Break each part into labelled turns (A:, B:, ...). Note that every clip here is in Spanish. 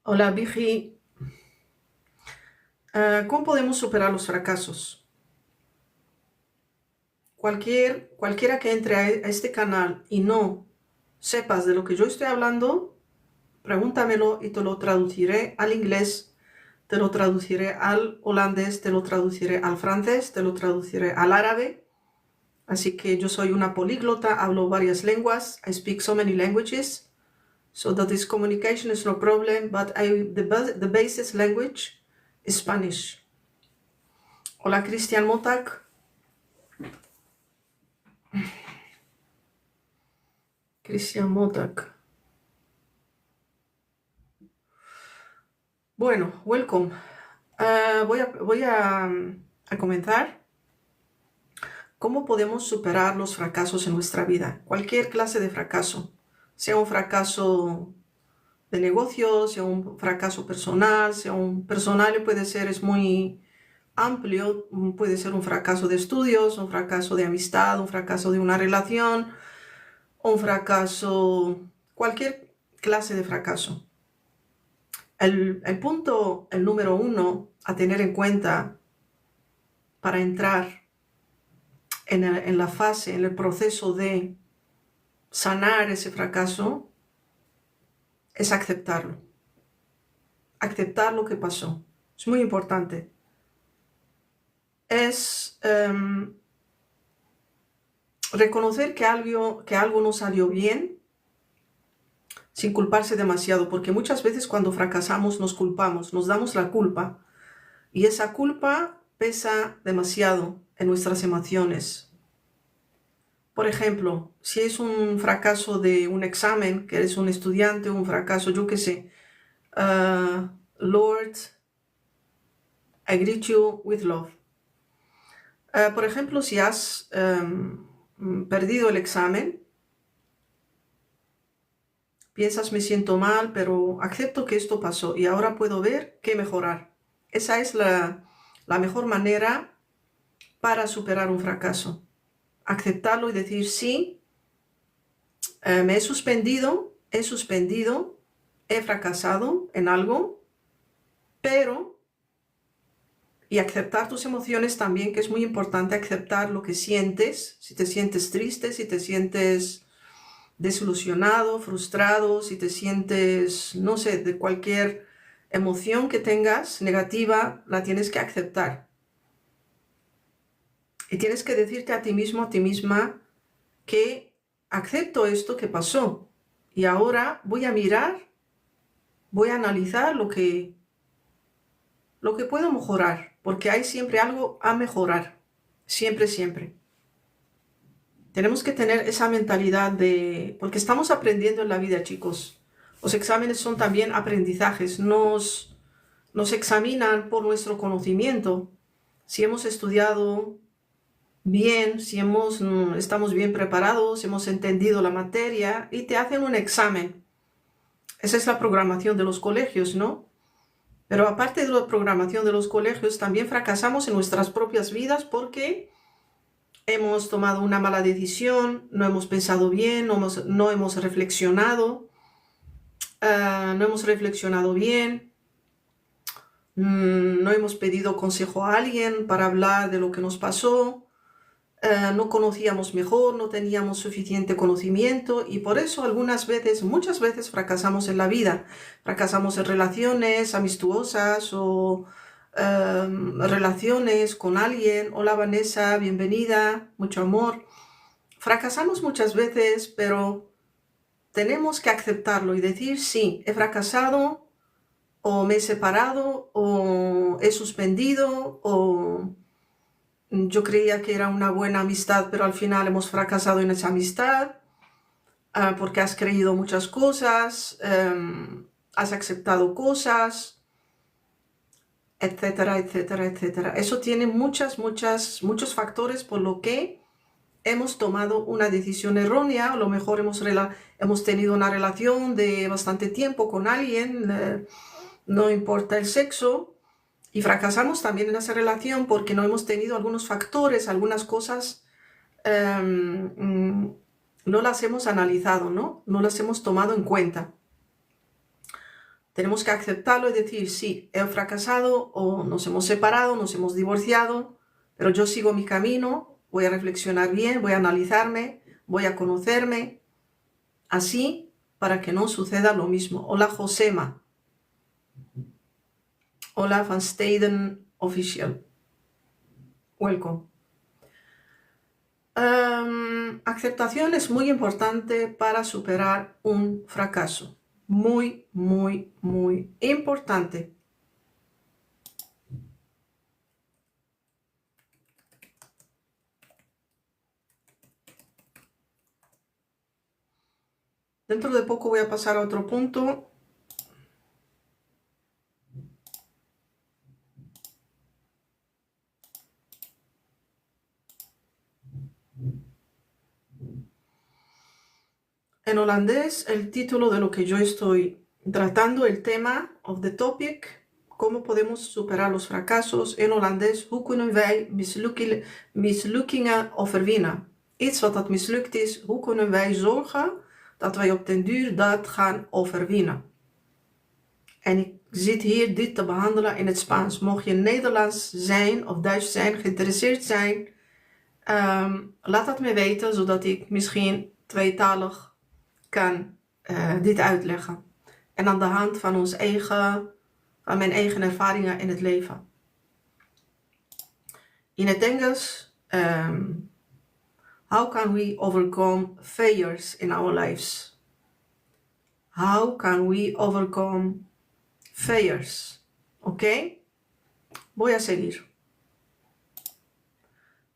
A: Hola, Vigi. ¿Cómo podemos superar los fracasos? Cualquiera que entre a este canal y no sepas de lo que yo estoy hablando, pregúntamelo y te lo traduciré al inglés, te lo traduciré al holandés, te lo traduciré al francés, te lo traduciré al árabe. Así que yo soy una políglota, hablo varias lenguas. I speak so many languages. So that this communication is no problem, but the basis language is Spanish. Hola, Cristian Motak. Cristian Motak. Bueno, welcome. Voy a comenzar. ¿Cómo podemos superar los fracasos en nuestra vida? Cualquier clase de fracaso, sea un fracaso de negocio, sea un fracaso personal, sea un personal puede ser, es muy amplio, puede ser un fracaso de estudios, un fracaso de amistad, un fracaso de una relación, un fracaso, cualquier clase de fracaso. El número uno a tener en cuenta para entrar en la fase, en el proceso de sanar ese fracaso, es aceptarlo. Aceptar lo que pasó. Es muy importante. Es reconocer que algo no salió bien sin culparse demasiado, porque muchas veces cuando fracasamos nos culpamos, nos damos la culpa y esa culpa pesa demasiado en nuestras emociones. Por ejemplo, si es un fracaso de un examen, que eres un estudiante, un fracaso, yo qué sé, Lord, I greet you with love. Por ejemplo, si has perdido el examen, piensas me siento mal, pero acepto que esto pasó y ahora puedo ver qué mejorar. Esa es la mejor manera para superar un fracaso. Aceptarlo y decir sí, me he suspendido, he fracasado en algo, pero, y aceptar tus emociones también, que es muy importante aceptar lo que sientes, si te sientes triste, si te sientes desilusionado, frustrado, si te sientes, no sé, de cualquier emoción que tengas negativa, la tienes que aceptar. Y tienes que decirte a ti mismo, a ti misma, que acepto esto que pasó y ahora voy a mirar, voy a analizar lo que puedo mejorar, porque hay siempre algo a mejorar, siempre, siempre. Tenemos que tener esa mentalidad porque estamos aprendiendo en la vida, chicos. Los exámenes son también aprendizajes, nos examinan por nuestro conocimiento. Si hemos estudiado bien, si estamos bien preparados, hemos entendido la materia y te hacen un examen. Esa es la programación de los colegios, ¿no? Pero aparte de la programación de los colegios, también fracasamos en nuestras propias vidas porque hemos tomado una mala decisión, no hemos pensado bien, no hemos reflexionado, no hemos reflexionado bien, no hemos pedido consejo a alguien para hablar de lo que nos pasó, no conocíamos mejor, no teníamos suficiente conocimiento y por eso muchas veces fracasamos en la vida. Fracasamos en relaciones amistosas o relaciones con alguien. Hola Vanessa, bienvenida, mucho amor. Fracasamos muchas veces, pero tenemos que aceptarlo y decir, sí, he fracasado, o me he separado, o he suspendido, o yo creía que era una buena amistad, pero al final hemos fracasado en esa amistad, porque has creído muchas cosas, has aceptado cosas, etcétera, etcétera, etcétera. Eso tiene muchos factores por lo que hemos tomado una decisión errónea. A lo mejor hemos tenido una relación de bastante tiempo con alguien, no importa el sexo, y fracasamos también en esa relación porque no hemos tenido algunos factores, algunas cosas, no las hemos analizado, ¿no? No las hemos tomado en cuenta. Tenemos que aceptarlo y decir, sí, he fracasado o nos hemos separado, nos hemos divorciado, pero yo sigo mi camino, voy a reflexionar bien, voy a analizarme, voy a conocerme, así para que no suceda lo mismo. Hola Josema, hola Van Steden Official, welcome. Aceptación es muy importante para superar un fracaso. Muy, muy, muy importante. Dentro de poco voy a pasar a otro punto. En holandés, el título de lo que yo estoy tratando, el tema of the topic, cómo podemos superar los fracasos. En holandés, hoe kunnen wij mislukkingen overwinnen? Iets wat dat mislukt is, hoe kunnen wij zorgen dat wij op den duur dat gaan overwinnen? En ik zit hier dit te behandelen in het Spaans. Mocht je Nederlands zijn of Duits zijn, geïnteresseerd zijn, laat dat me weten, zodat ik misschien tweetalig kan dit uitleggen. En aan de hand van van mijn eigen ervaringen in het leven. In het Engels, how can we overcome failures in our lives? How can we overcome failures? ¿Ok? Voy a seguir.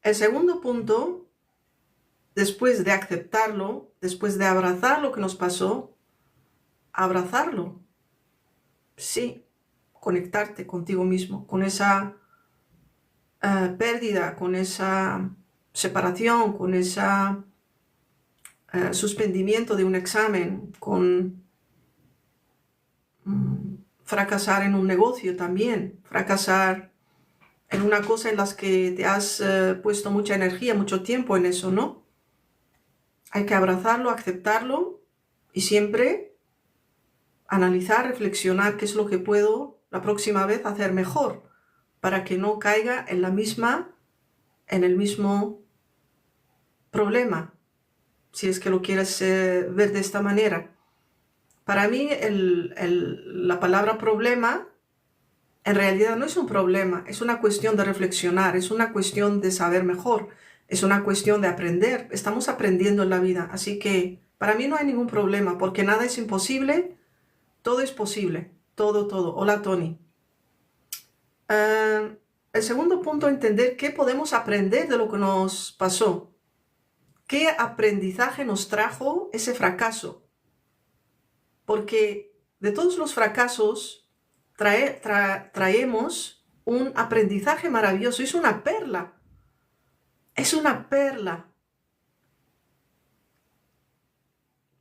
A: El segundo punto, después de aceptarlo, después de abrazar lo que nos pasó, abrazarlo. Sí, conectarte contigo mismo, con esa pérdida, con esa separación, con ese suspendimiento de un examen, con fracasar en un negocio también, fracasar en una cosa en la que te has puesto mucha energía, mucho tiempo en eso, ¿no? Hay que abrazarlo, aceptarlo y siempre analizar, reflexionar qué es lo que puedo la próxima vez hacer mejor para que no caiga en el mismo problema, si es que lo quieres ver de esta manera. Para mí la palabra problema en realidad no es un problema, es una cuestión de reflexionar, es una cuestión de saber mejor, es una cuestión de aprender. Estamos aprendiendo en la vida, así que para mí no hay ningún problema, porque nada es imposible, todo es posible, todo, todo. Hola Tony. El segundo punto, entender qué podemos aprender de lo que nos pasó. ¿Qué aprendizaje nos trajo ese fracaso? Porque de todos los fracasos traemos un aprendizaje maravilloso, es una perla. Es una perla.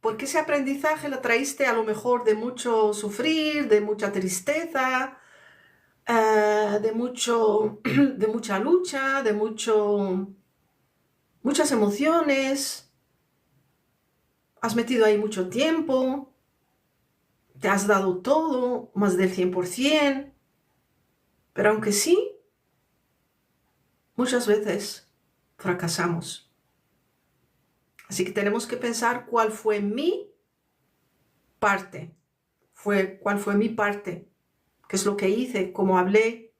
A: Porque ese aprendizaje lo traíste a lo mejor de mucho sufrir, de mucha tristeza, de mucha lucha, de muchas emociones. Has metido ahí mucho tiempo. Te has dado todo, más del 100%. Pero aunque sí, muchas veces fracasamos. Así que tenemos que pensar cuál fue mi parte. Cuál fue mi parte. ¿Qué es lo que hice? ¿Cómo hablé?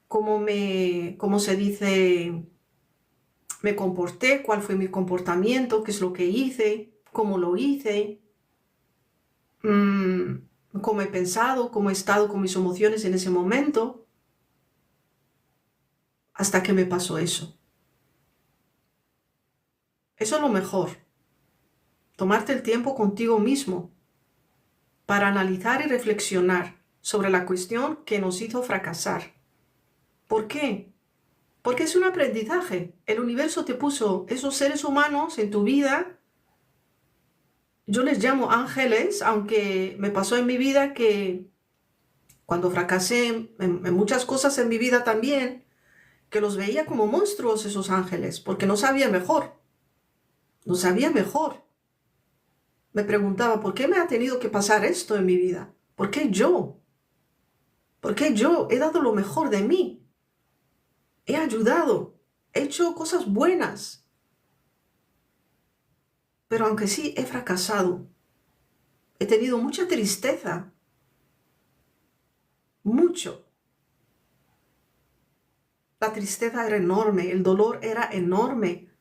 A: ¿Cómo se dice? Me comporté. ¿Cuál fue mi comportamiento? ¿Qué es lo que hice? ¿Cómo lo hice? ¿Cómo he pensado? ¿Cómo he estado con mis emociones en ese momento? Hasta que me pasó eso. Eso es lo mejor. Tomarte el tiempo contigo mismo para analizar y reflexionar sobre la cuestión que nos hizo fracasar. ¿Por qué? Porque es un aprendizaje. El universo te puso esos seres humanos en tu vida. Yo les llamo ángeles, aunque me pasó en mi vida que cuando fracasé en muchas cosas en mi vida también, que los veía como monstruos esos ángeles, porque no sabía mejor. No sabía mejor. Me preguntaba, ¿por qué me ha tenido que pasar esto en mi vida? ¿Por qué yo? ¿Por qué yo he dado lo mejor de mí? He ayudado, he hecho cosas buenas. Pero aunque sí he fracasado, he tenido mucha tristeza, mucho. La tristeza era enorme, el dolor era enorme.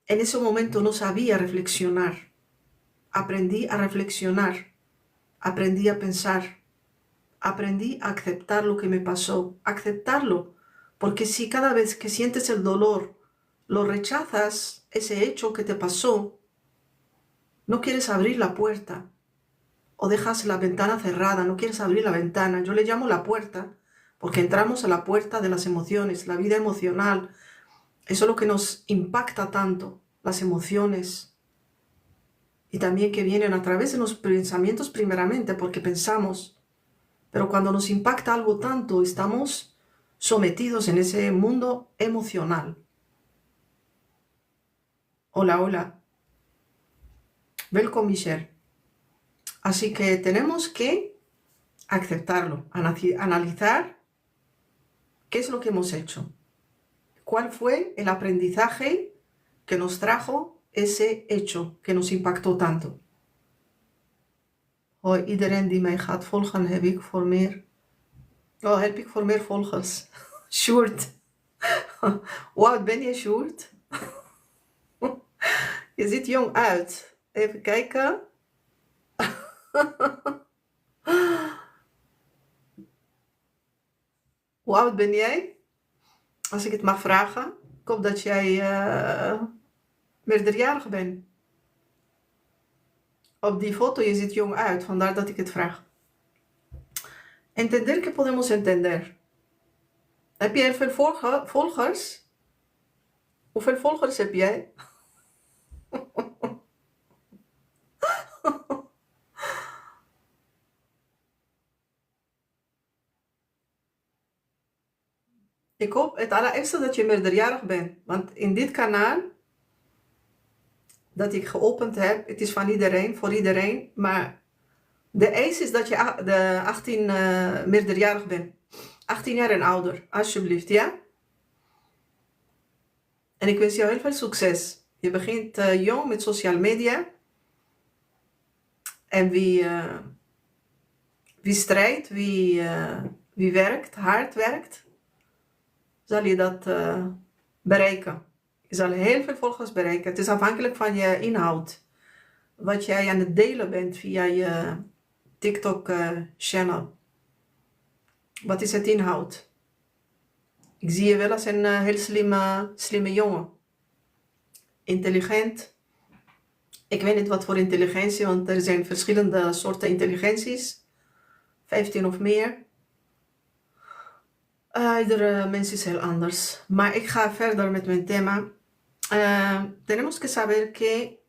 A: En ese momento no sabía reflexionar. Aprendí a reflexionar, aprendí a pensar, aprendí a aceptar lo que me pasó, aceptarlo. Porque si cada vez que sientes el dolor, lo rechazas, ese hecho que te pasó, no quieres abrir la puerta o dejas la ventana cerrada, no quieres abrir la ventana. Yo le llamo la puerta porque entramos a la puerta de las emociones, la vida emocional. Eso es lo que nos impacta tanto, las emociones. Y también que vienen a través de los pensamientos primeramente, porque pensamos. Pero cuando nos impacta algo tanto, estamos sometidos en ese mundo emocional. Hola, hola. Welcome, Michelle. Así que tenemos que aceptarlo, analizar qué es lo que hemos hecho. ¿Cuál fue el aprendizaje que nos trajo ese hecho que nos impactó tanto? Hoi, iedereen die mij gaat volgen, heb ik voor meer volgers. Sjoerd. Hoe oud ben je, Sjoerd? Je ziet jong uit. Even kijken. Hoe oud ben jij? Als ik het mag vragen. Ik hoop dat jij meerderjarig bent. Op die foto je ziet jong uit, vandaar dat ik het vraag. Entender que podemos entender. Heb jij veel volgers? Hoeveel volgers heb jij? Ik hoop het allereerste dat je meerderjarig bent. Want in dit kanaal dat ik geopend heb, het is van iedereen, voor iedereen. Maar de eis is dat je de 18 meerderjarig bent. 18 jaar en ouder, alsjeblieft, ja? En ik wens jou heel veel succes. Je begint jong met social media. En wie strijdt, wie werkt, hard werkt, zal je dat bereiken. Je zal heel veel volgers bereiken. Het is afhankelijk van je inhoud. Wat jij aan het delen bent via je TikTok-channel. Wat is het inhoud? Ik zie je wel als een heel slimme jongen. Intelligent. Ik weet niet wat voor intelligentie, want er zijn verschillende soorten intelligenties. 15 of meer. Iedere mens is heel anders. Maar ik ga verder met mijn thema. Tenemos que saber qué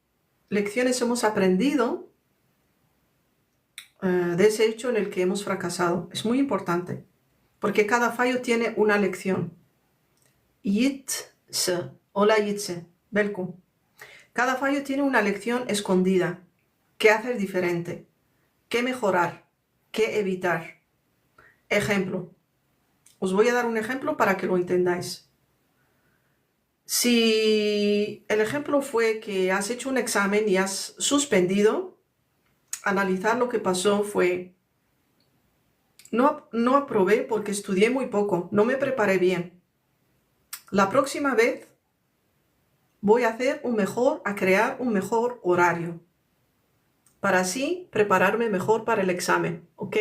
A: lecciones hemos aprendido de ese hecho en el que hemos fracasado. Es muy importante. Porque cada fallo tiene una lección. Jitse. Hola Jitse. Welkom. Cada fallo tiene una lección escondida. ¿Qué hacer diferente? ¿Qué mejorar? ¿Qué evitar? Ejemplo. Os voy a dar un ejemplo para que lo entendáis. Si el ejemplo fue que has hecho un examen y has suspendido, analizar lo que pasó fue, no aprobé porque estudié muy poco, no me preparé bien. La próxima vez voy a crear un mejor horario, para así prepararme mejor para el examen, ¿ok?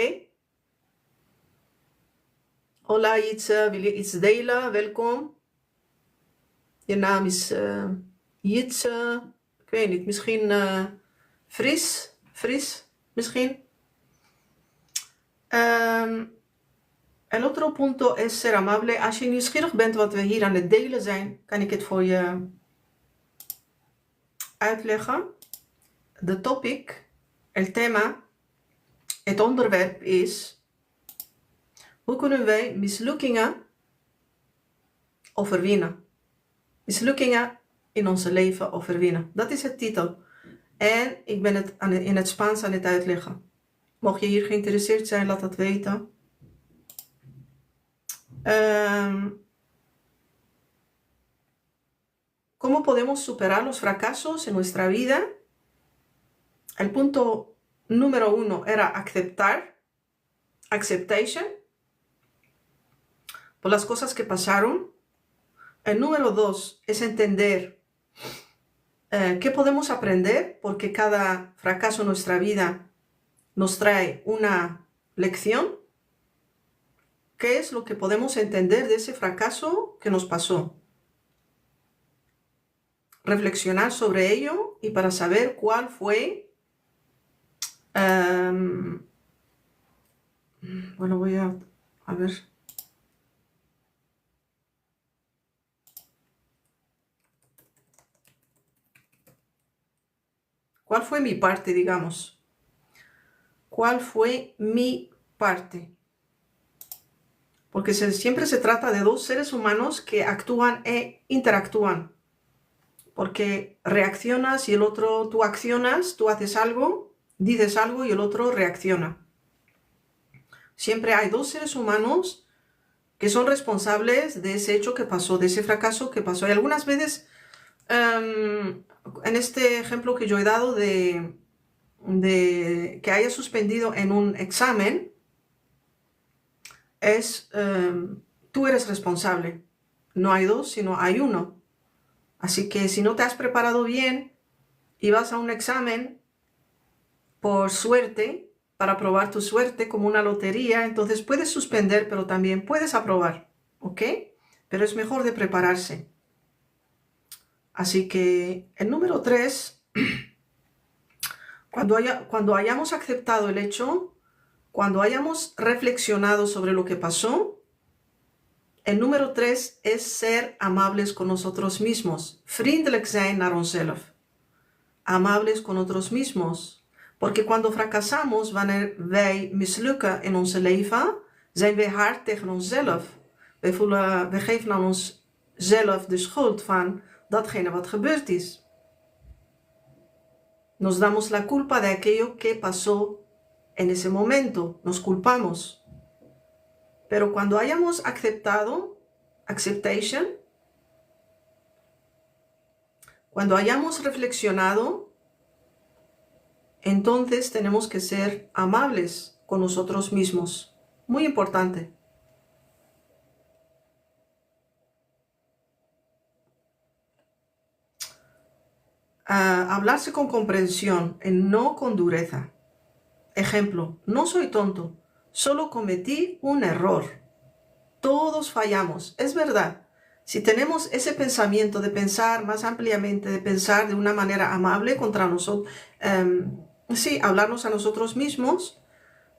A: Hola Jitse, wil je iets delen? Welkom. Je naam is Jitse, ik weet niet, misschien Fris, misschien. El otro punto es ser amable. Als je nieuwsgierig bent wat we hier aan het delen zijn, kan ik het voor je uitleggen. De topic, el tema, het onderwerp is: hoe kunnen wij mislukkingen overwinnen? Mislukkingen in ons leven overwinnen. Dat is het titel. En ik ben het in het Spaans aan het uitleggen. Mocht je hier geïnteresseerd zijn, laat dat weten. ¿Cómo podemos superar los fracasos en nuestra vida? El punto número 1 era aceptar, acceptation, por las cosas que pasaron. El número 2 es entender qué podemos aprender, porque cada fracaso en nuestra vida nos trae una lección. ¿Qué es lo que podemos entender de ese fracaso que nos pasó? Reflexionar sobre ello y para saber cuál fue... bueno, voy a ver. ¿Cuál fue mi parte, digamos? ¿Cuál fue mi parte? Porque siempre se trata de dos seres humanos que actúan e interactúan. Porque reaccionas y el otro, tú accionas, tú haces algo, dices algo y el otro reacciona. Siempre hay dos seres humanos que son responsables de ese hecho que pasó, de ese fracaso que pasó. Y algunas veces, en este ejemplo que yo he dado de que haya suspendido en un examen, tú eres responsable. No hay dos, sino hay uno. Así que si no te has preparado bien y vas a un examen por suerte, para probar tu suerte como una lotería, entonces puedes suspender, pero también puedes aprobar, ¿ok? Pero es mejor de prepararse. Así que el número 3, cuando hayamos aceptado el hecho, cuando hayamos reflexionado sobre lo que pasó, el número 3 es ser amables con nosotros mismos. Vriendelijk zijn naar onszelf. Amables con otros mismos. Porque cuando fracasamos, wanneer wij mislukken in onze leven, zijn wij hard tegen onszelf. We geven aan onszelf de schuld van datgene wat gebeurd is. Nos damos la culpa de aquello que pasó en ese momento. Nos culpamos. Pero cuando hayamos aceptado, acceptation, cuando hayamos reflexionado, entonces tenemos que ser amables con nosotros mismos. Muy importante. Hablarse con comprensión, no con dureza. Ejemplo, no soy tonto, solo cometí un error. Todos fallamos, es verdad. Si tenemos ese pensamiento de pensar más ampliamente, de pensar de una manera amable contra nosotros, hablarnos a nosotros mismos,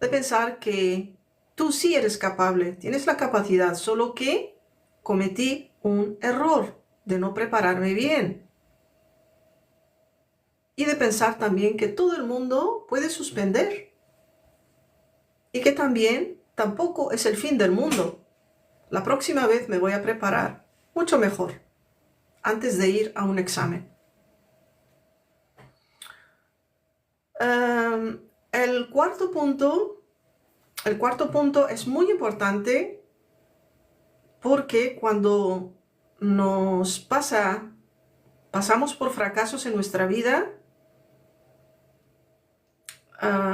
A: de pensar que tú sí eres capaz, tienes la capacidad, solo que cometí un error de no prepararme bien. Y de pensar también que todo el mundo puede suspender. Y que tampoco es el fin del mundo. La próxima vez me voy a preparar mucho mejor antes de ir a un examen. El cuarto punto es muy importante porque cuando pasamos por fracasos en nuestra vida,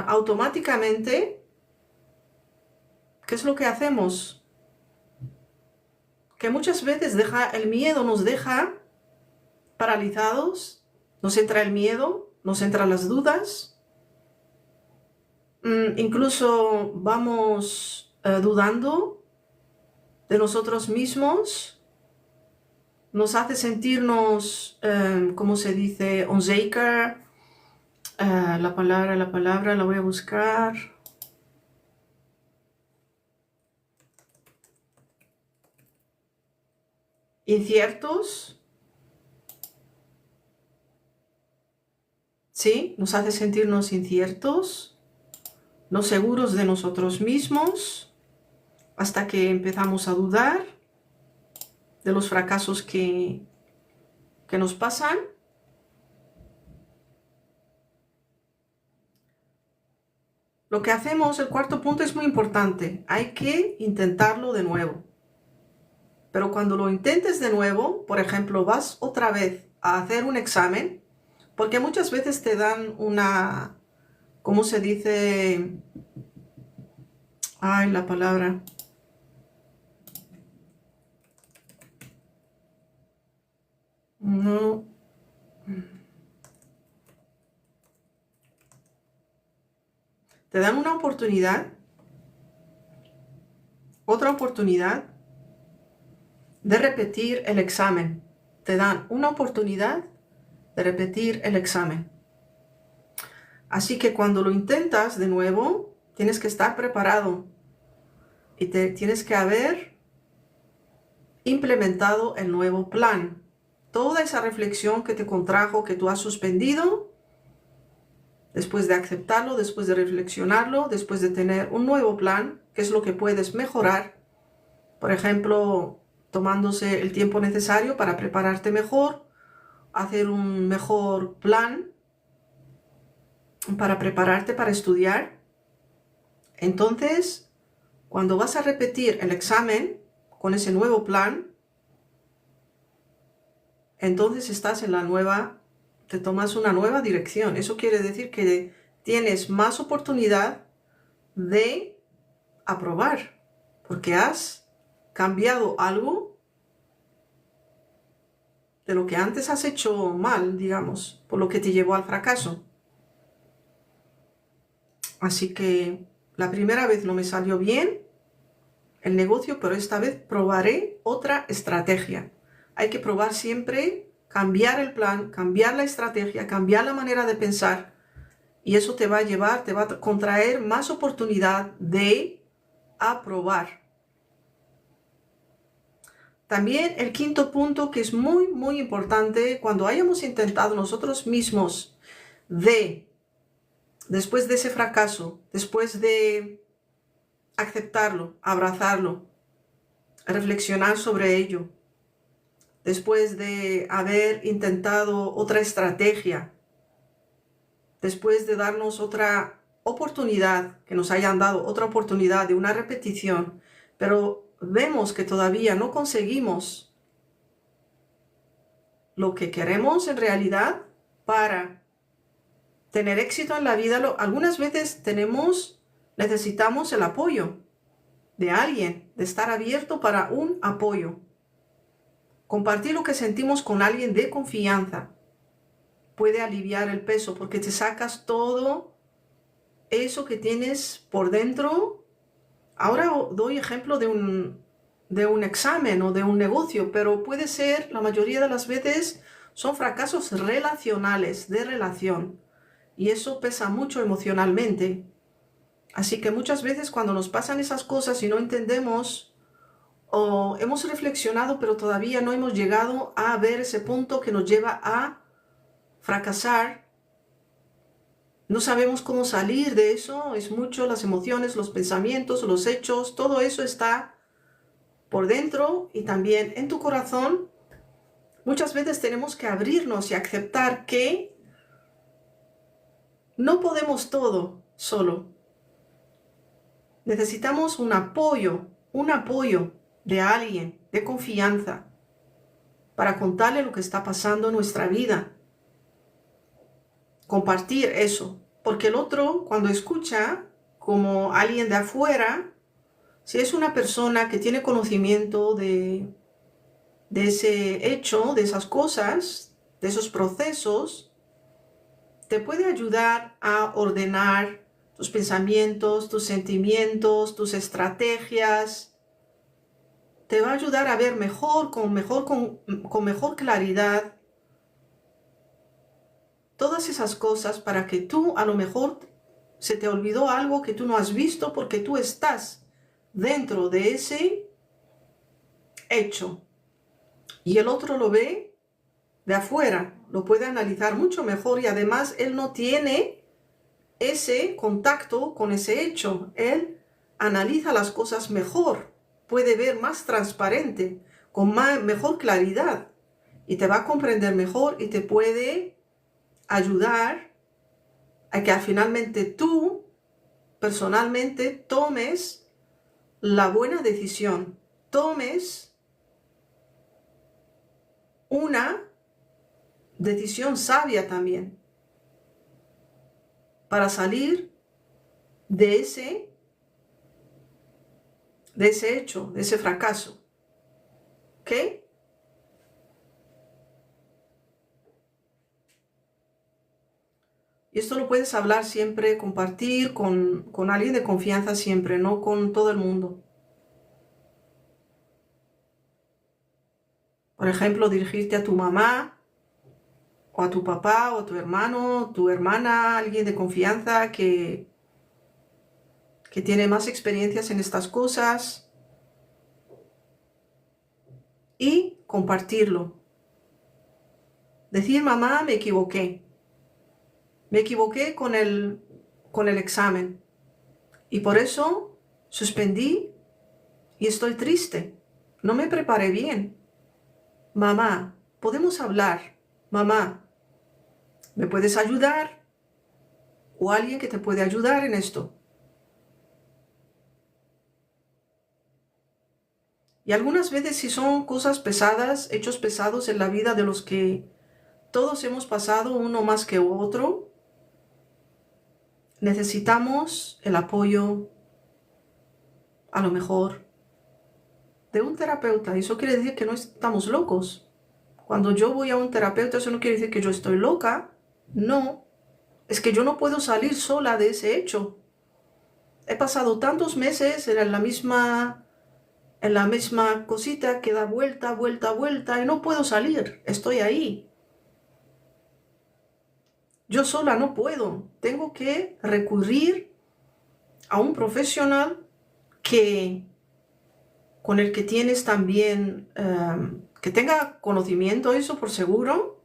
A: automáticamente, ¿qué es lo que hacemos? Que muchas veces el miedo nos deja paralizados, nos entra el miedo, nos entran las dudas, incluso vamos dudando de nosotros mismos, nos hace sentirnos, ¿cómo se dice? Onzeker. La palabra la voy a buscar. Inciertos. Sí, nos hace sentirnos inciertos, no seguros de nosotros mismos, hasta que empezamos a dudar de los fracasos que nos pasan. lo que hacemos, el cuarto punto es muy importante. Hay que intentarlo de nuevo. Pero cuando lo intentes de nuevo, por ejemplo, vas otra vez a hacer un examen, porque muchas veces te dan una, ¿cómo se dice? Ay, la palabra. No. Te dan una oportunidad, otra oportunidad de repetir el examen. Te dan una oportunidad de repetir el examen. Así que cuando lo intentas de nuevo, tienes que estar preparado y tienes que haber implementado el nuevo plan. Toda esa reflexión que te contrajo, que tú has suspendido, después de aceptarlo, después de reflexionarlo, después de tener un nuevo plan, que es lo que puedes mejorar. Por ejemplo, tomándose el tiempo necesario para prepararte mejor, hacer un mejor plan para prepararte para estudiar. Entonces, cuando vas a repetir el examen con ese nuevo plan, entonces estás en la nueva, te tomas una nueva dirección. Eso quiere decir que tienes más oportunidad de aprobar, porque has cambiado algo de lo que antes has hecho mal, digamos, por lo que te llevó al fracaso. Así que la primera vez no me salió bien el negocio, pero esta vez probaré otra estrategia. Hay que probar siempre, cambiar el plan, cambiar la estrategia, cambiar la manera de pensar, y eso te va a llevar, te va a contraer más oportunidad de aprobar. También el quinto punto, que es muy, muy importante, cuando hayamos intentado nosotros mismos después de ese fracaso, después de aceptarlo, abrazarlo, reflexionar sobre ello, después de haber intentado otra estrategia, después de darnos otra oportunidad, que nos hayan dado otra oportunidad de una repetición, pero vemos que todavía no conseguimos lo que queremos en realidad para tener éxito en la vida. Algunas veces necesitamos el apoyo de alguien, de estar abierto para un apoyo. Compartir lo que sentimos con alguien de confianza puede aliviar el peso, porque te sacas todo eso que tienes por dentro. Ahora doy ejemplo de un examen o de un negocio, pero puede ser, la mayoría de las veces, son fracasos relacionales, de relación. Y eso pesa mucho emocionalmente. Así que muchas veces cuando nos pasan esas cosas y no entendemos, o hemos reflexionado, pero todavía no hemos llegado a ver ese punto que nos lleva a fracasar, no sabemos cómo salir de eso, es mucho las emociones, los pensamientos, los hechos, todo eso está por dentro y también en tu corazón. Muchas veces tenemos que abrirnos y aceptar que no podemos todo solo. Necesitamos un apoyo de alguien, de confianza, para contarle lo que está pasando en nuestra vida. Compartir eso, porque el otro, cuando escucha como alguien de afuera, si es una persona que tiene conocimiento de ese hecho, de esas cosas, de esos procesos, te puede ayudar a ordenar tus pensamientos, tus sentimientos, tus estrategias. Te va a ayudar a ver con mejor claridad todas esas cosas, para que tú, a lo mejor se te olvidó algo que tú no has visto porque tú estás dentro de ese hecho y el otro lo ve de afuera, lo puede analizar mucho mejor, y además él no tiene ese contacto con ese hecho. Él analiza las cosas mejor, puede ver más transparente, con mejor claridad, y te va a comprender mejor y te puede ayudar a que finalmente tú personalmente tomes la buena decisión, tomes una decisión sabia también para salir de ese hecho, de ese fracaso. ¿Ok? Y esto lo puedes hablar siempre, compartir con alguien de confianza siempre, no con todo el mundo. Por ejemplo, dirigirte a tu mamá, o a tu papá, o a tu hermano, tu hermana, alguien de confianza que tiene más experiencias en estas cosas, y compartirlo. Decir, mamá, me equivoqué. Me equivoqué con el examen. Y por eso suspendí y estoy triste. No me preparé bien. Mamá, ¿podemos hablar? Mamá, ¿me puedes ayudar? O alguien que te puede ayudar en esto. Y algunas veces si son cosas pesadas, hechos pesados en la vida de los que todos hemos pasado, uno más que otro, necesitamos el apoyo, a lo mejor, de un terapeuta. Eso quiere decir que no estamos locos. Cuando yo voy a un terapeuta, eso no quiere decir que yo estoy loca. No, es que yo no puedo salir sola de ese hecho. He pasado tantos meses en la misma cosita que da vuelta, vuelta, vuelta y no puedo salir. Estoy ahí. Yo sola no puedo. Tengo que recurrir a un profesional con el que tienes también, que tenga conocimiento, eso por seguro.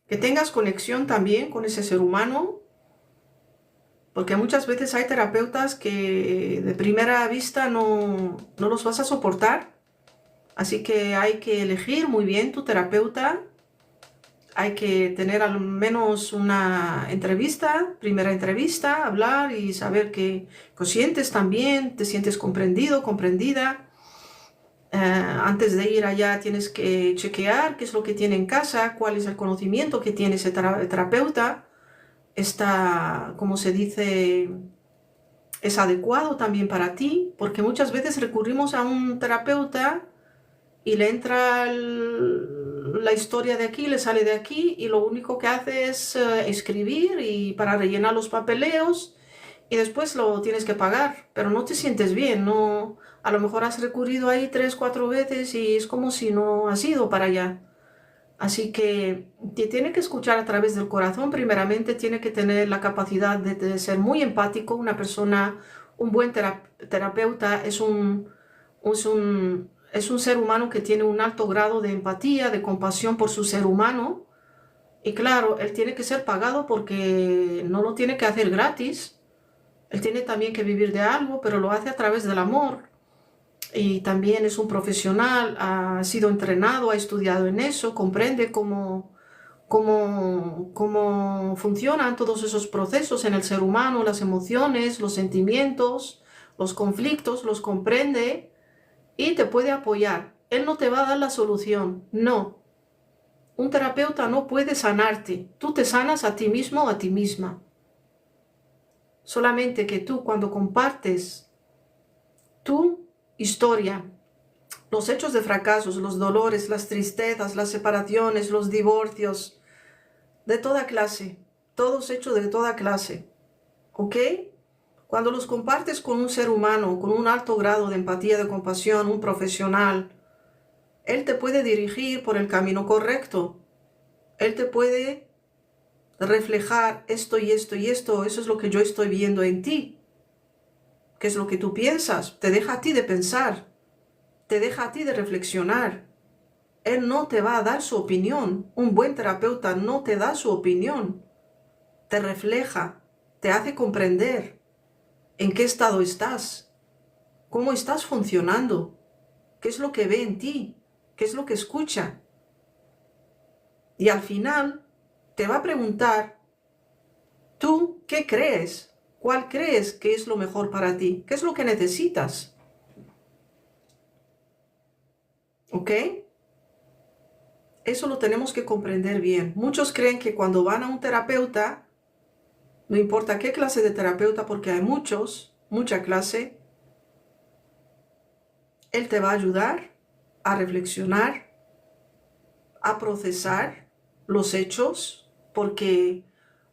A: Que tengas conexión también con ese ser humano, porque muchas veces hay terapeutas que de primera vista no los vas a soportar, así que hay que elegir muy bien tu terapeuta, hay que tener al menos una entrevista, primera entrevista, hablar y saber que lo sientes también, te sientes comprendido, comprendida. Antes de ir allá tienes que chequear qué es lo que tiene en casa, cuál es el conocimiento que tiene ese terapeuta. Está, como se dice, es adecuado también para ti, porque muchas veces recurrimos a un terapeuta y le entra la historia de aquí, le sale de aquí, y lo único que hace es escribir y para rellenar los papeleos, y después lo tienes que pagar, pero no te sientes bien, no, a lo mejor has recurrido ahí 3, 4 veces y es como si no has ido para allá. Así que te tiene que escuchar a través del corazón. Primeramente tiene que tener la capacidad de ser muy empático. Una persona, un buen terapeuta es un ser humano que tiene un alto grado de empatía, de compasión por su ser humano. Y claro, él tiene que ser pagado porque no lo tiene que hacer gratis. Él tiene también que vivir de algo, pero lo hace a través del amor. Y también es un profesional, ha sido entrenado, ha estudiado en eso, comprende cómo funcionan todos esos procesos en el ser humano, las emociones, los sentimientos, los conflictos, los comprende y te puede apoyar. Él no te va a dar la solución, no. Un terapeuta no puede sanarte, tú te sanas a ti mismo o a ti misma. Solamente que tú cuando compartes tu historia, los hechos de fracasos, los dolores, las tristezas, las separaciones, los divorcios, de toda clase, todos hechos de toda clase, ¿ok? Cuando los compartes con un ser humano, con un alto grado de empatía, de compasión, un profesional, él te puede dirigir por el camino correcto. Él te puede reflejar esto y esto y esto, eso es lo que yo estoy viendo en ti. ¿Qué es lo que tú piensas? Te deja a ti de pensar, te deja a ti de reflexionar. Él no te va a dar su opinión. Un buen terapeuta no te da su opinión. Te refleja, te hace comprender en qué estado estás, cómo estás funcionando, qué es lo que ve en ti, qué es lo que escucha. Y al final te va a preguntar, ¿tú qué crees? ¿Cuál crees que es lo mejor para ti? ¿Qué es lo que necesitas? ¿Ok? Eso lo tenemos que comprender bien. Muchos creen que cuando van a un terapeuta, no importa qué clase de terapeuta, porque hay mucha clase, él te va a ayudar a reflexionar, a procesar los hechos, porque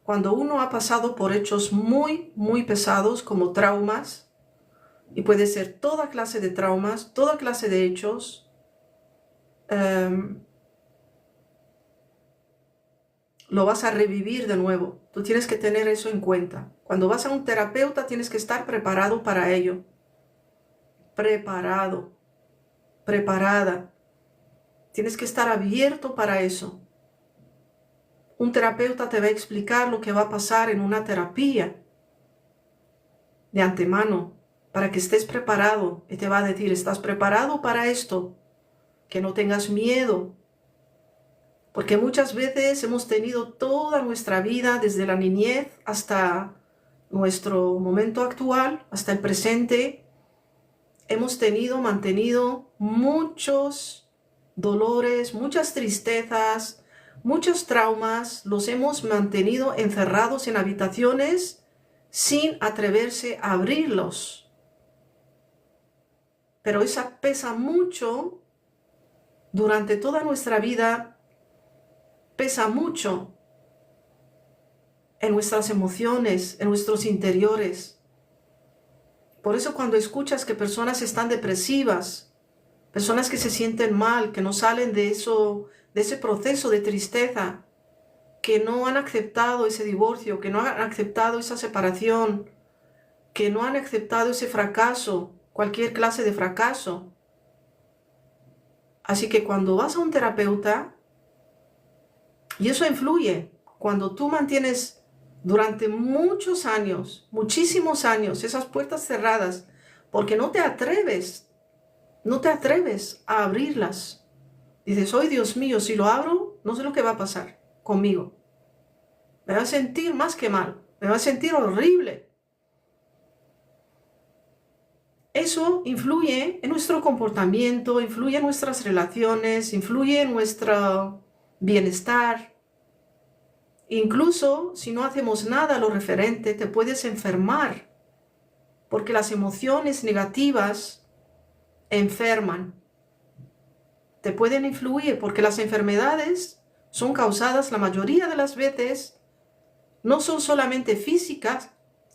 A: cuando uno ha pasado por hechos muy pesados como traumas, y puede ser toda clase de traumas, toda clase de hechos, lo vas a revivir de nuevo. Tú tienes que tener eso en cuenta. Cuando vas a un terapeuta tienes que estar preparado para ello. Preparado, preparada. Tienes que estar abierto para eso. Un terapeuta te va a explicar lo que va a pasar en una terapia de antemano para que estés preparado y te va a decir, ¿estás preparado para esto? Que no tengas miedo. Porque muchas veces hemos tenido toda nuestra vida, desde la niñez hasta nuestro momento actual, hasta el presente, hemos mantenido muchos dolores, muchas tristezas, muchos traumas, los hemos mantenido encerrados en habitaciones sin atreverse a abrirlos. Pero esa pesa mucho durante toda nuestra vida, pesa mucho en nuestras emociones, en nuestros interiores. Por eso cuando escuchas que personas están depresivas, personas que se sienten mal, que no salen de ese proceso de tristeza, que no han aceptado ese divorcio, que no han aceptado esa separación, que no han aceptado ese fracaso, cualquier clase de fracaso. Así que cuando vas a un terapeuta, y eso influye, cuando tú mantienes durante muchos años, muchísimos años, esas puertas cerradas, porque no te atreves a abrirlas. Dices, ¡ay, Dios mío! Si lo abro, no sé lo que va a pasar conmigo. Me va a sentir más que mal, me va a sentir horrible. Eso influye en nuestro comportamiento, influye en nuestras relaciones, influye en nuestro bienestar. Incluso si no hacemos nada a lo referente, te puedes enfermar, porque las emociones negativas enferman. Te pueden influir porque las enfermedades son causadas la mayoría de las veces, no son solamente físicas,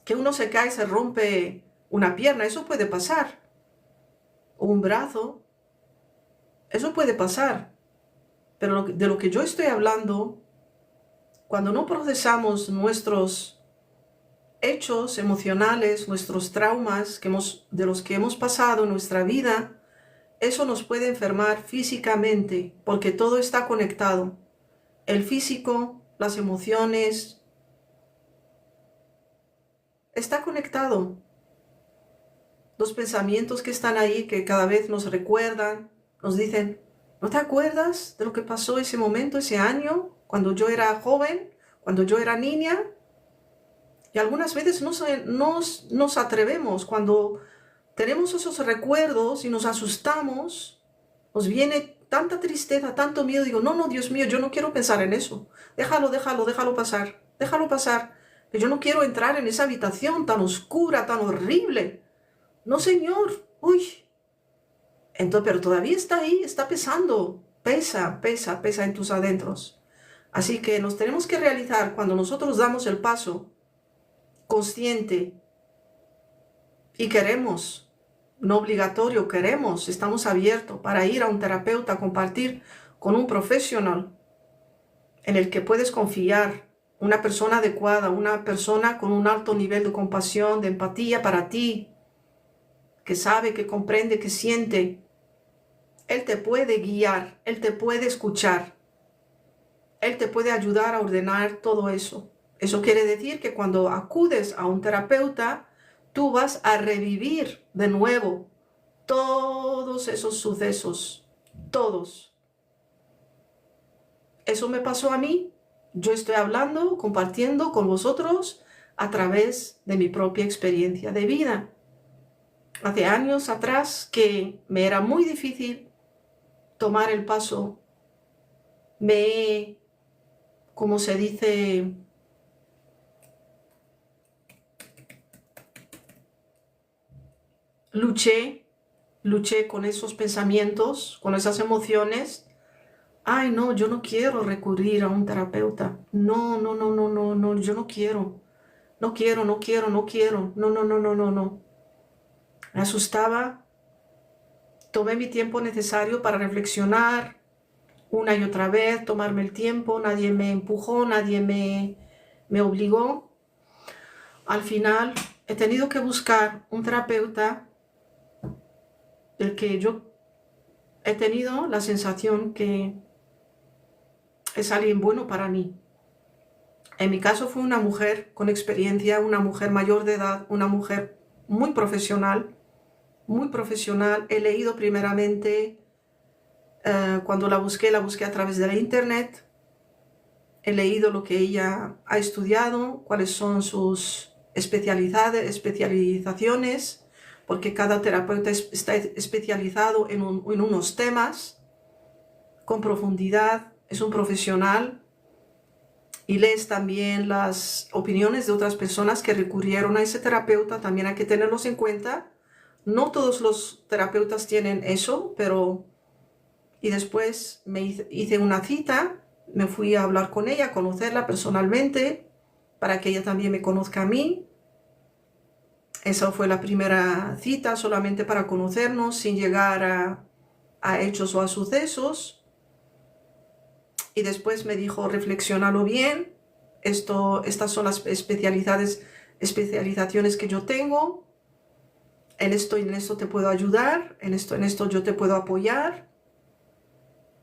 A: que uno se cae y se rompe una pierna, eso puede pasar, o un brazo, eso puede pasar. Pero de lo que yo estoy hablando, cuando no procesamos nuestros hechos emocionales, nuestros traumas de los que hemos pasado en nuestra vida, eso nos puede enfermar físicamente, porque todo está conectado. El físico, las emociones, está conectado. Los pensamientos que están ahí, que cada vez nos recuerdan, nos dicen, ¿no te acuerdas de lo que pasó ese momento, ese año, cuando yo era joven, cuando yo era niña? Y algunas veces nos atrevemos, cuando tenemos esos recuerdos y nos asustamos, nos viene tanta tristeza, tanto miedo, digo, no, Dios mío, yo no quiero pensar en eso. Déjalo pasar, que yo no quiero entrar en esa habitación tan oscura, tan horrible. No, Señor, uy. Entonces, pero todavía está ahí, está pesando, pesa en tus adentros. Así que nos tenemos que realizar cuando nosotros damos el paso consciente y queremos, no obligatorio, queremos, estamos abiertos para ir a un terapeuta a compartir con un profesional en el que puedes confiar, una persona adecuada, una persona con un alto nivel de compasión, de empatía para ti, que sabe, que comprende, que siente. Él te puede guiar, Él te puede escuchar, Él te puede ayudar a ordenar todo eso. Eso quiere decir que cuando acudes a un terapeuta, tú vas a revivir de nuevo todos esos sucesos, todos. Eso me pasó a mí. Yo estoy hablando, compartiendo con vosotros a través de mi propia experiencia de vida. Hace años atrás que me era muy difícil tomar el paso, como se dice, luché con esos pensamientos, con esas emociones. Ay, no, yo no quiero recurrir a un terapeuta. No, no, no, no, no, no, yo no quiero. No quiero, no quiero, no quiero. No, no, no, no, no, no. Me asustaba. Tomé mi tiempo necesario para reflexionar una y otra vez, tomarme el tiempo. Nadie me empujó, nadie me obligó. Al final he tenido que buscar un terapeuta del que yo he tenido la sensación que es alguien bueno para mí. En mi caso fue una mujer con experiencia, una mujer mayor de edad, una mujer muy profesional, muy profesional. He leído primeramente, cuando la busqué a través de la internet. He leído lo que ella ha estudiado, cuáles son sus especializaciones, porque cada terapeuta está especializado en unos temas con profundidad, es un profesional. Y lees también las opiniones de otras personas que recurrieron a ese terapeuta, también hay que tenerlos en cuenta. No todos los terapeutas tienen eso, pero... Y después hice una cita, me fui a hablar con ella, a conocerla personalmente, para que ella también me conozca a mí. Esa fue la primera cita, solamente para conocernos, sin llegar a hechos o a sucesos. Y después me dijo, reflexiónalo bien, estas son las especializaciones que yo tengo, en esto te puedo ayudar, en esto yo te puedo apoyar.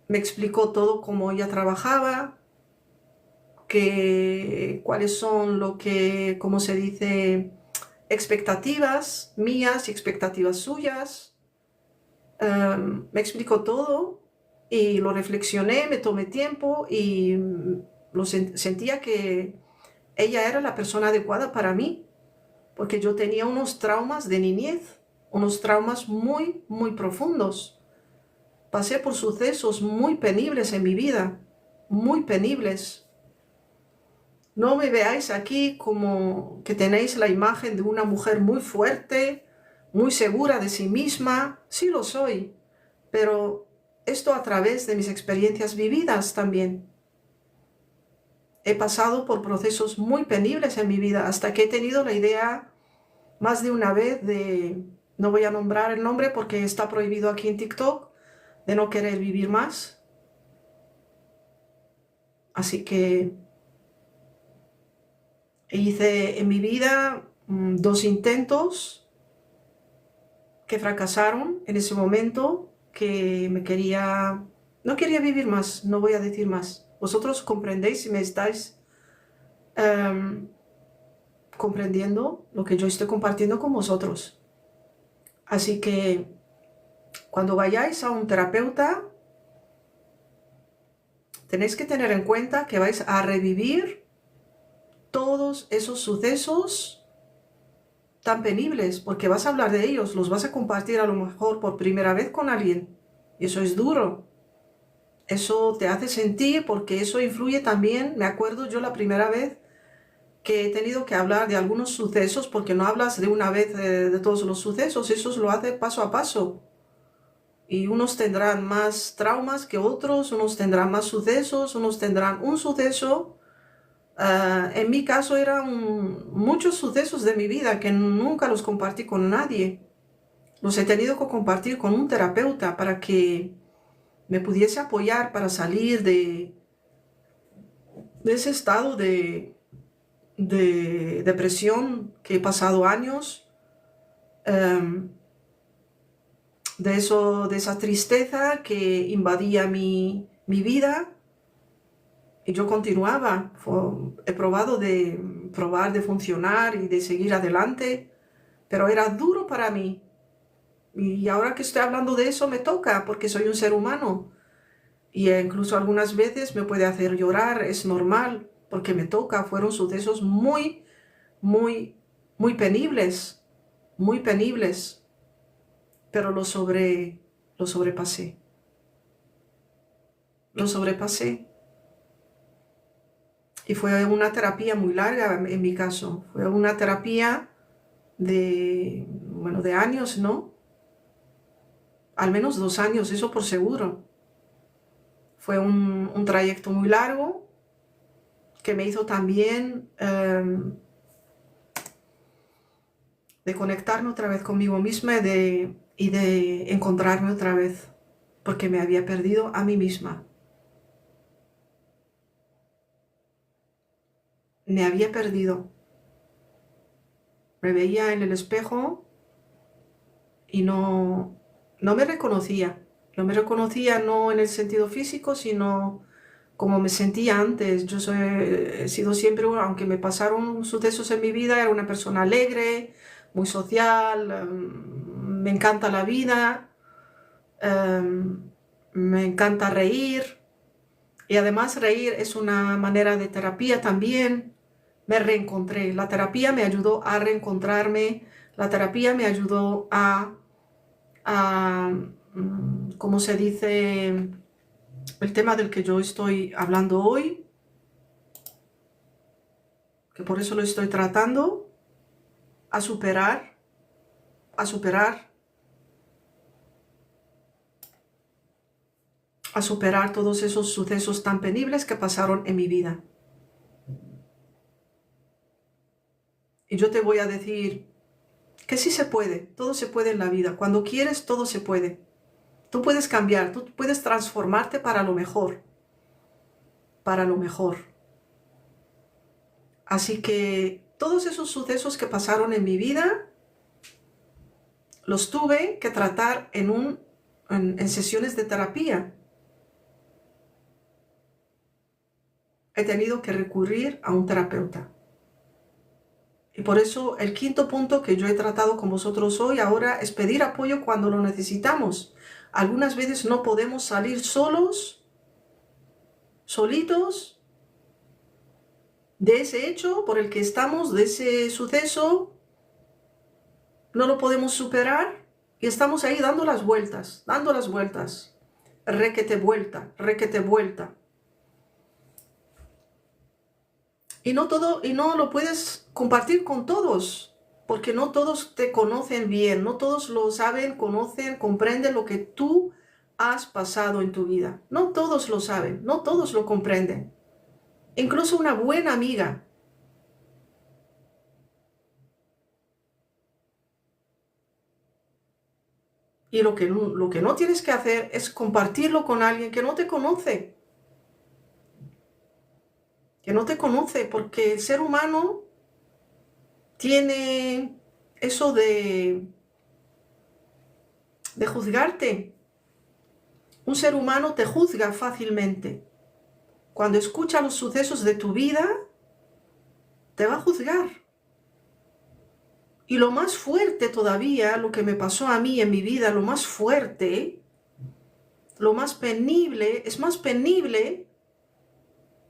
A: Me explicó todo cómo ella trabajaba, cuáles son cómo se dice, expectativas mías y expectativas suyas. Me explicó todo y lo reflexioné, me tomé tiempo y sentía que ella era la persona adecuada para mí, porque yo tenía unos traumas de niñez, unos traumas muy, muy profundos. Pasé por sucesos muy penibles en mi vida, muy penibles. No me veáis aquí como que tenéis la imagen de una mujer muy fuerte, muy segura de sí misma. Sí lo soy, pero esto a través de mis experiencias vividas también. He pasado por procesos muy penibles en mi vida hasta que he tenido la idea más de una vez no voy a nombrar el nombre porque está prohibido aquí en TikTok, de no querer vivir más. Así que hice en mi vida 2 intentos que fracasaron en ese momento, que no quería vivir más, no voy a decir más. Vosotros comprendéis si me estáis comprendiendo lo que yo estoy compartiendo con vosotros. Así que cuando vayáis a un terapeuta, tenéis que tener en cuenta que vais a revivir todos esos sucesos tan penibles, porque vas a hablar de ellos, los vas a compartir a lo mejor por primera vez con alguien. Y eso es duro. Eso te hace sentir, porque eso influye también. Me acuerdo yo la primera vez que he tenido que hablar de algunos sucesos, porque no hablas de una vez de todos los sucesos, eso lo hace paso a paso. Y unos tendrán más traumas que otros, unos tendrán más sucesos, unos tendrán un suceso. En mi caso eran muchos sucesos de mi vida que nunca los compartí con nadie. Los he tenido que compartir con un terapeuta para que me pudiese apoyar para salir de ese estado de depresión que he pasado años, de esa tristeza que invadía mi vida. Y yo continuaba, he probado de funcionar y de seguir adelante, pero era duro para mí. Y ahora que estoy hablando de eso me toca, porque soy un ser humano. Y incluso algunas veces me puede hacer llorar, es normal, porque me toca. Fueron sucesos muy, muy, muy penibles, muy penibles, pero lo sobrepasé, lo sobrepasé. Y fue una terapia muy larga en mi caso. Fue una terapia bueno, de años, ¿no? Al menos 2 años, eso por seguro. Fue un trayecto muy largo que me hizo también de conectarme otra vez conmigo misma y de encontrarme otra vez, porque me había perdido a mí misma. Me había perdido. Me veía en el espejo y no me reconocía. No me reconocía no en el sentido físico, sino como me sentía antes. He sido siempre, aunque me pasaron sucesos en mi vida, era una persona alegre, muy social, me encanta la vida, me encanta reír. Y además reír es una manera de terapia también. Me reencontré. La terapia me ayudó a reencontrarme. La terapia me ayudó ¿cómo se dice? El tema del que yo estoy hablando hoy, que por eso lo estoy tratando, a superar, a superar, a superar todos esos sucesos tan penibles que pasaron en mi vida. Y yo te voy a decir que sí se puede, todo se puede en la vida. Cuando quieres, todo se puede. Tú puedes cambiar, tú puedes transformarte para lo mejor, para lo mejor. Así que todos esos sucesos que pasaron en mi vida, los tuve que tratar en sesiones de terapia. He tenido que recurrir a un terapeuta. Y por eso el quinto punto que yo he tratado con vosotros hoy ahora es pedir apoyo cuando lo necesitamos. Algunas veces no podemos salir solos, solitos, de ese hecho por el que estamos, de ese suceso. No lo podemos superar y estamos ahí dando las vueltas, requete vuelta. Y no lo puedes compartir con todos, porque no todos te conocen bien, no todos lo saben, conocen, comprenden lo que tú has pasado en tu vida. No todos lo saben, no todos lo comprenden. Incluso una buena amiga. Y lo que no tienes que hacer es compartirlo con alguien que no te conoce. Que no te conoce, porque el ser humano tiene eso de juzgarte. Un ser humano te juzga fácilmente. Cuando escucha los sucesos de tu vida, te va a juzgar. Y lo más fuerte todavía, lo que me pasó a mí en mi vida, lo más fuerte, lo más penible, es más penible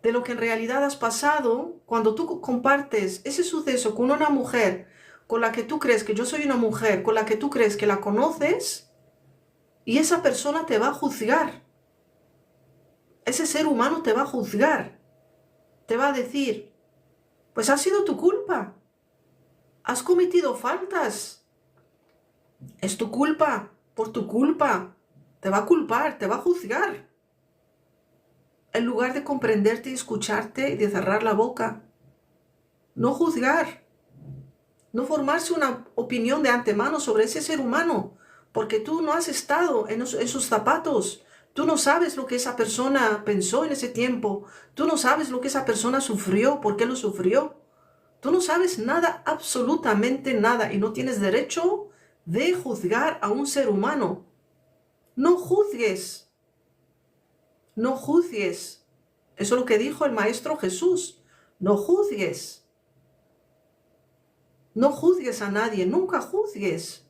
A: de lo que en realidad has pasado cuando tú compartes ese suceso con una mujer con la que tú crees que yo soy una mujer, con la que tú crees que la conoces, y esa persona te va a juzgar. Ese ser humano te va a juzgar. Te va a decir, pues ha sido tu culpa. Has cometido faltas. Es tu culpa, por tu culpa. Te va a culpar, te va a juzgar. En lugar de comprenderte y escucharte y de cerrar la boca. No juzgar. No formarse una opinión de antemano sobre ese ser humano, porque tú no has estado en sus zapatos. Tú no sabes lo que esa persona pensó en ese tiempo. Tú no sabes lo que esa persona sufrió, por qué lo sufrió. Tú no sabes nada, absolutamente nada, y no tienes derecho de juzgar a un ser humano. No juzgues. No juzgues. Eso es lo que dijo el Maestro Jesús. No juzgues. No juzgues a nadie, nunca juzgues.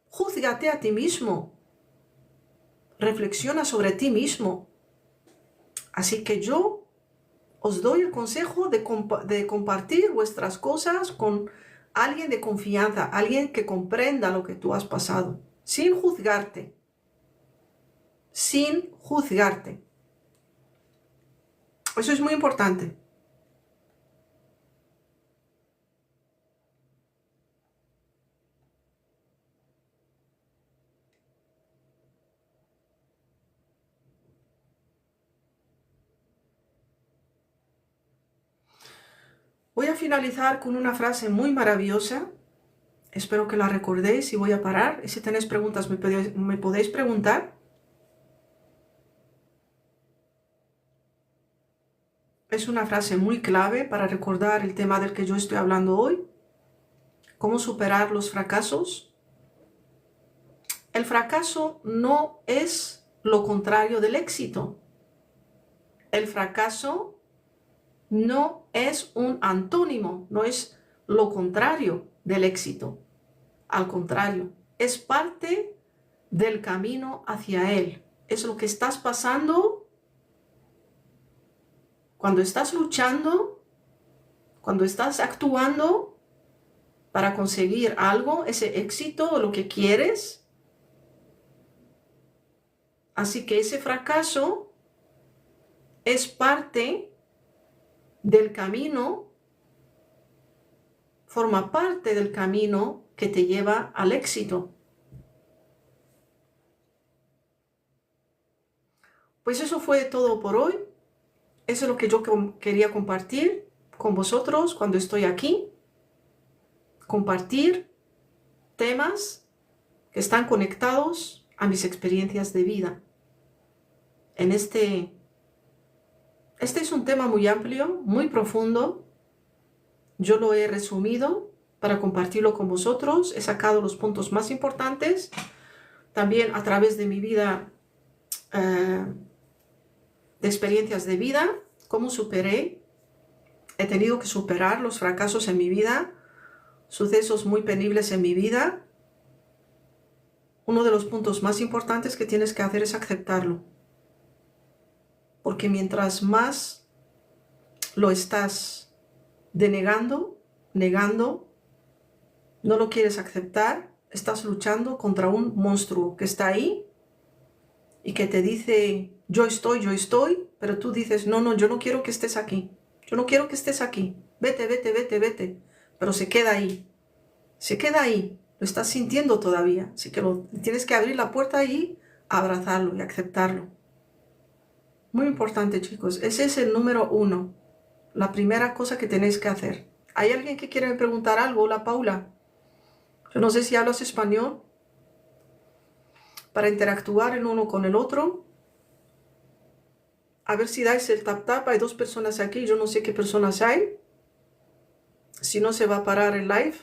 A: Júzgate a ti mismo. reflexiona sobre ti mismo. Así que yo os doy el consejo de compartir vuestras cosas con alguien de confianza, alguien que comprenda lo que tú has pasado, sin juzgarte, sin juzgarte. Eso es muy importante. Voy a finalizar con una frase muy maravillosa. Espero que la recordéis y voy a parar. Y si tenéis preguntas, me podéis preguntar. Es una frase muy clave para recordar el tema del que yo estoy hablando hoy. Cómo superar los fracasos. El fracaso no es lo contrario del éxito. El fracaso no es un antónimo, no es lo contrario del éxito. Al contrario, es parte del camino hacia él. Es lo que estás pasando cuando estás luchando, cuando estás actuando para conseguir algo, ese éxito o lo que quieres. Así que ese fracaso es parte del camino, forma parte del camino que te lleva al éxito. Pues eso fue todo por hoy. Eso es lo que yo quería compartir con vosotros cuando estoy aquí. Compartir temas que están conectados a mis experiencias de vida. Este es un tema muy amplio, muy profundo. Yo lo he resumido para compartirlo con vosotros. He sacado los puntos más importantes. También a través de mi vida, de experiencias de vida, cómo superé. He tenido que superar los fracasos en mi vida, sucesos muy penibles en mi vida. Uno de los puntos más importantes que tienes que hacer es aceptarlo. Porque mientras más lo estás negando, no lo quieres aceptar, estás luchando contra un monstruo que está ahí y que te dice, yo estoy, pero tú dices, no, yo no quiero que estés aquí. Yo no quiero que estés aquí. Vete. Pero se queda ahí. Lo estás sintiendo todavía. Así que tienes que abrir la puerta y abrazarlo y aceptarlo. Muy importante, chicos. Ese es el número 1. La primera cosa que tenéis que hacer. ¿Hay alguien que quiere preguntar algo? Hola, Paula. Yo no sé si hablas español. Para interactuar el uno con el otro. A ver si dais el tap. Hay 2 personas aquí. Yo no sé qué personas hay. Si no, se va a parar el live.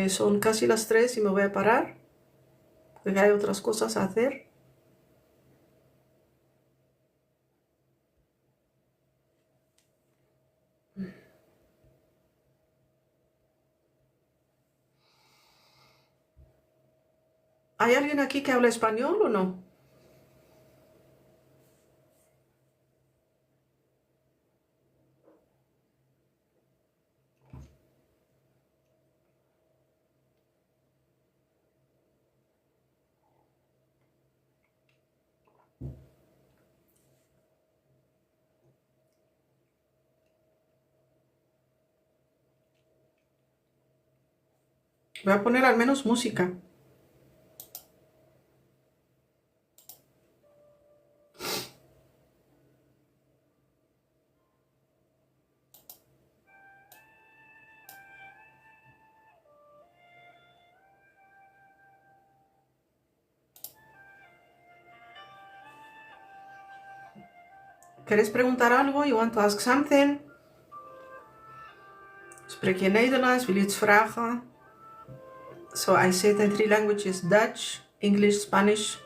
A: Son casi las 3 y me voy a parar. Porque hay otras cosas a hacer. ¿Hay alguien aquí que habla español o no? Voy a poner al menos música. ¿Queréis preguntar algo? You want to ask something? Spreek je Nederlands? Wil je iets vragen? So I said in 3 languages: Dutch, English, Spanish.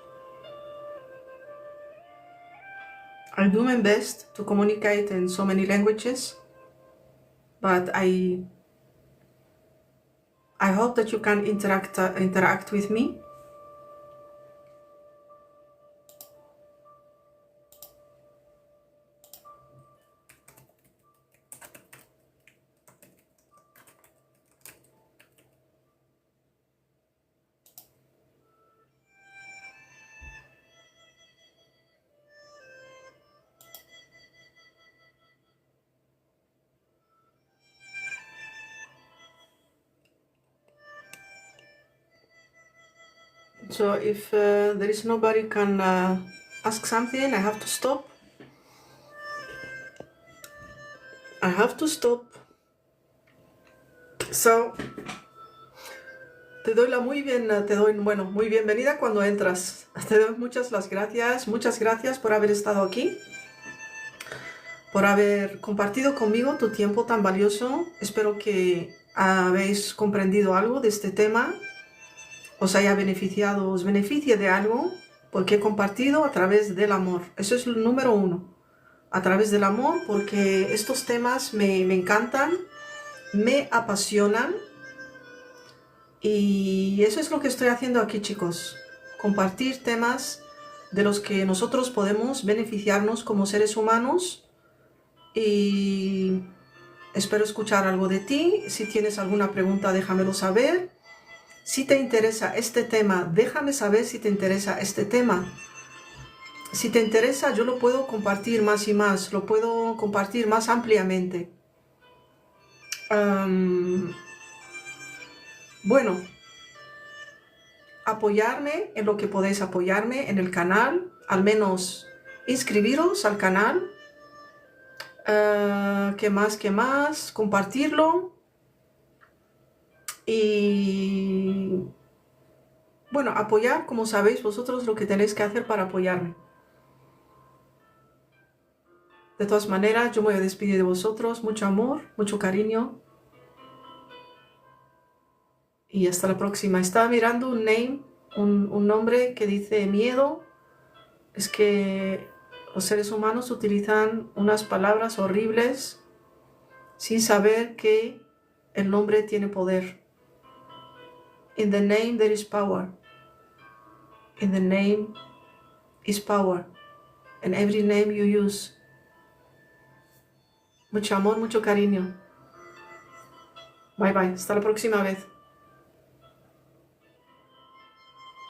A: I do my best to communicate in so many languages, but I hope that you can interact with me. So if there is nobody can ask something, I have to stop. I have to stop. So, te doy muy bienvenida cuando entras. Te doy muchas gracias por haber estado aquí, por haber compartido conmigo tu tiempo tan valioso. Espero que habéis comprendido algo de este tema, os haya beneficiado, os beneficie de algo, porque he compartido a través del amor. Eso es el número uno, a través del amor, porque estos temas me encantan, me apasionan. Y eso es lo que estoy haciendo aquí, chicos. Compartir temas de los que nosotros podemos beneficiarnos como seres humanos. Y espero escuchar algo de ti. Si tienes alguna pregunta, déjamelo saber. Si te interesa este tema, déjame saber si te interesa este tema. Si te interesa, yo lo puedo compartir más y más. Lo puedo compartir más ampliamente. Bueno, apoyarme en lo que podéis apoyarme en el canal, al menos inscribiros al canal, ¿qué más? Compartirlo y bueno, apoyar, como sabéis vosotros lo que tenéis que hacer para apoyarme. De todas maneras, yo me voy a despedir de vosotros, mucho amor, mucho cariño. Y hasta la próxima. Estaba mirando un nombre que dice miedo. Es que los seres humanos utilizan unas palabras horribles sin saber que el nombre tiene poder. In the name there is power. In the name is power. And every name you use. Mucho amor, mucho cariño. Bye bye. Hasta la próxima vez.